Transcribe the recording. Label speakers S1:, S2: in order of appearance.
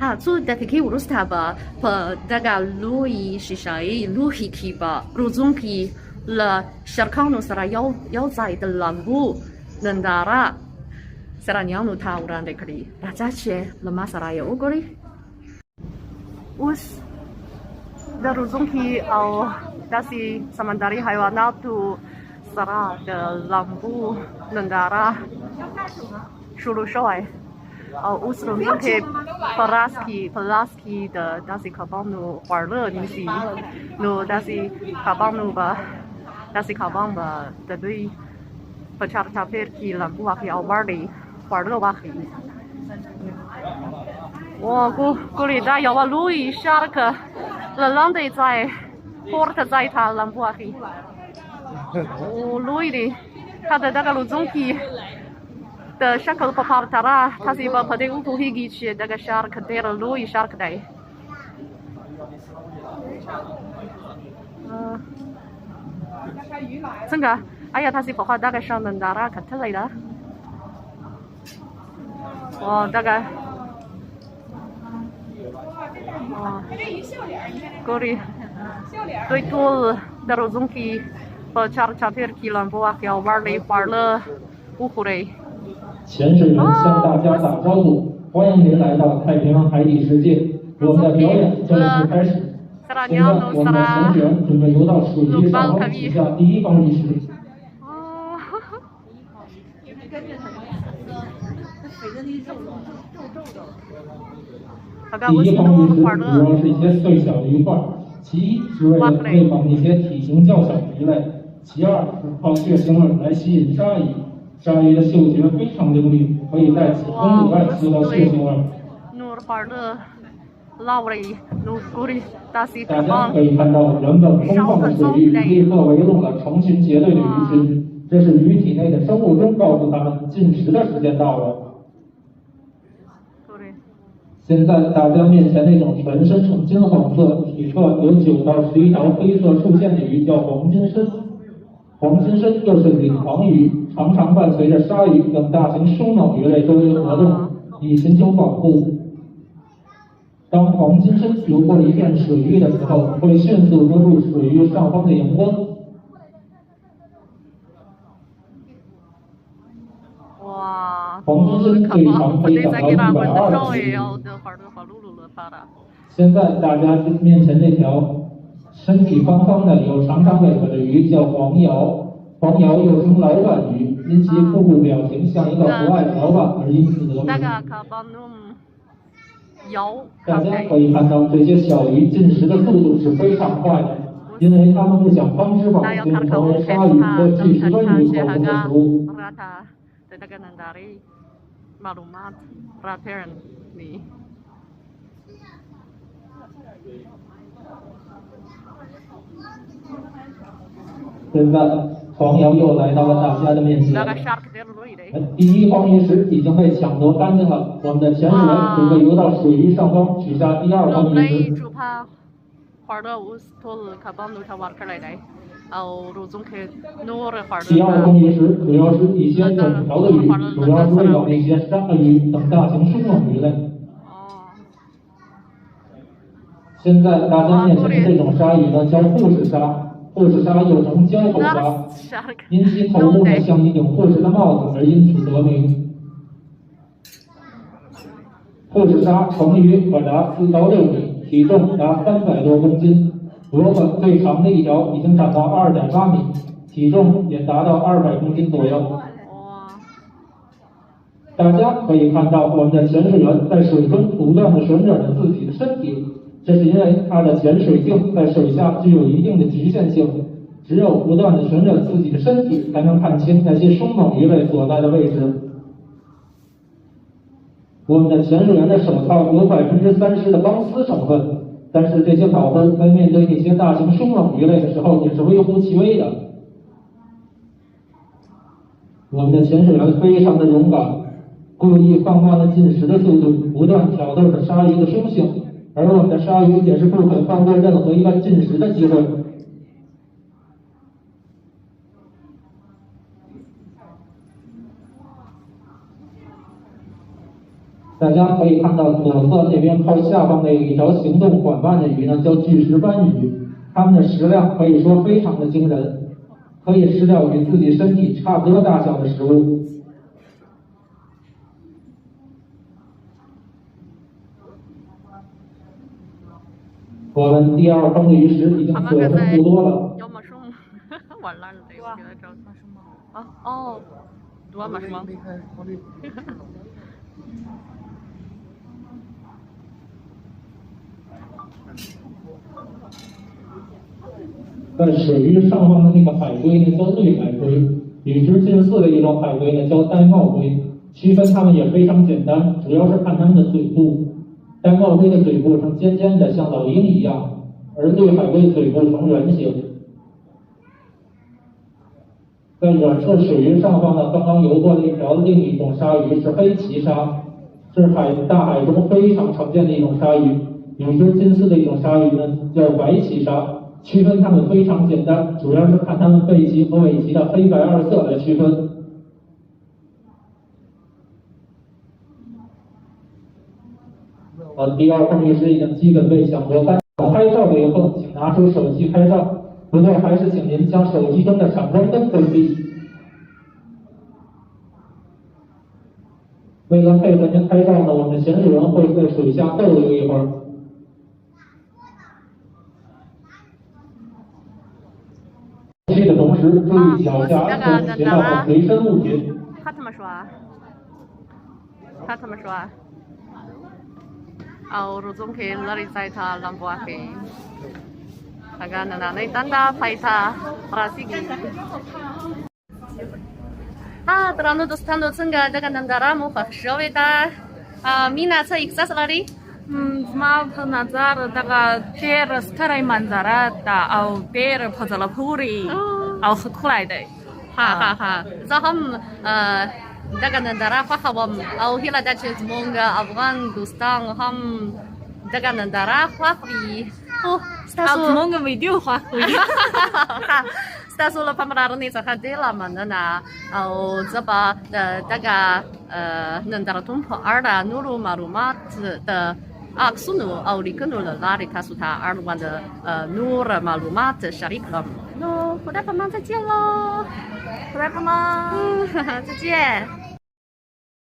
S1: So that he urus taba pa daga lui shisai lui kiba ruzunki la sharkano sara yau zai de lambu nandara sara nyanu tauran de kri rajache lama sara ya ogori us da ruzunki au dasi samandari haywanatu sara de lambu nandara shuru shoai us ruzunki Polaski的 dasi kabanu 欢乐女sĩ no dasi kabanu ba dasi kabang ba tadui pacar capir ki lampu aki awari 欢乐 waki cô里da yawa lui shark la lande在 port 在他 lampu aki lui di 他的那个卢中ki的 shakal papartara 他是把 pada utu higi 去 daga shark der lui shark dai真的哎呀他是把话大概上能达拉可特来的大概过里对多的罗中ki 把 char chapir ki lampu aki awari 欢乐 ukure
S2: 潜水员向大家打招呼，欢迎您来到太平洋海底世界。我们的表演正式开始。现在我们的潜水员准备游到水域上方取下第一方石。第一方鱼石主要是一些碎小的鱼块，其一是为了喂饱那些体型较小的鱼类，其二是靠血腥味来吸引鲨鱼。鲨鱼的嗅觉非常灵敏，可以在几公里外嗅到血腥味。大家可以看到原本空旷的水域立刻围拢了成群结队的鱼群，这是鱼体内的生物钟告诉它们进食的时间到了。现在大家面前那种全身呈金黄色、体侧有9到11条黑色竖线的鱼叫黄金参。黄金参又是领航鱼，常常伴随着鲨鱼等大型凶猛鱼类周围活动，以寻求保护。当黄金参游过一片水域的时候，会迅速遮住水域上方的阳光。黄金参最长可以长到120米。现在大家面前这条身体方方的有长长尾巴的鱼叫黄鳐，黄鳐又称老板鱼，因其腹部表情像一个不爱老板而因此得名。大家可以看到这些小鱼进食的速度是非常快的，因为它们不想帮吃饱就成为鲨鱼和巨石斑鱼口中的食物。现在黄鳐又来到了大家的面前。第一方鱼石已经被抢夺干净了，我们的潜水员准备游到水域上方取下第二方鱼石。第二方鱼石主要是一些整条的鱼，主要是喂饱那些鲨鱼等大型凶猛鱼类。现在大家面前的这种鲨鱼呢叫护士鲨。护士鲨又称交口鲨，因其头部呢像一顶护士的帽子而因此得名。护士鲨成鱼可达4到6米，体重达300多公斤，螺吻最长的一条已经长到2.8米，体重也达到200公斤左右。大家可以看到我们的潜水员在水中不断地旋转着自己的身体。这是因为它的潜水镜在水下具有一定的局限性，只有不断地旋转自己的身体，才能看清那些凶猛鱼类所在的位置。我们的潜水员的手套有30%的钢丝成分，但是这些保护在面对那些大型凶猛鱼类的时候也是微乎其微的。我们的潜水员非常的勇敢，故意放慢了进食的速度，不断挑逗着鲨鱼的凶性。而我们的鲨鱼也是不肯放过任何一个进食的机会。大家可以看到左侧那边靠下方的一条行动缓慢的鱼呢，叫巨石斑鱼，它们的食量可以说非常的惊人，可以吃掉与自己身体差不多大小的食物。我们第二坑的鱼食已经所剩不多了。
S1: 有马熊，完了这个给它找马熊吗？啊哦，多马熊。
S2: 在水域上方的那个海龟呢，叫绿海龟，与之近似的一种海龟呢，叫玳瑁龟。区分它们也非常简单，主要是看它们的嘴部。玳瑁龟的嘴部呈尖尖的，像老鹰一样，而绿海龟嘴部呈圆形。在远处水域上方呢，刚刚游过的一条另一种鲨鱼是黑鳍鲨，是大海中非常常见的一种鲨鱼。与之近似的一种鲨鱼呢，叫白鳍鲨。区分它们非常简单，主要是看它们背鳍和尾鳍的黑白二色来区分。第二坑鱼食已经基本被抢夺干。拍照的以后，请拿出手机拍照，不过还是请您将手机中的闪光灯关闭。为了配合您拍照呢，我们潜水员会在水下逗留一会儿。吸的同时，注意脚下和其他的随身物品。
S1: 他怎么说啊？他怎么说啊？Au ruzungke lari saita lambuake. Taga nanay tanda paita rasigi. Terlalu dostando tengah dengan nandara mu fakshowita. Mina sa iksas lari.
S3: ما نظر دقا بير ستري منظرات أو بير بزل بوري أو خكلاي ده
S1: ها زهم dengan negara faham au hila dace semoga Afgan Gustang ham dengan negara fahri
S3: semoga video fahri
S1: stasul pamraran ni sakadela manana au zaba daga negara tumpo arda nuru malumat de aksunu au likunu lari kasuta arwan de nur malumat syarikam no 回来帮忙再见喽，
S3: 回来帮忙，
S1: 再见。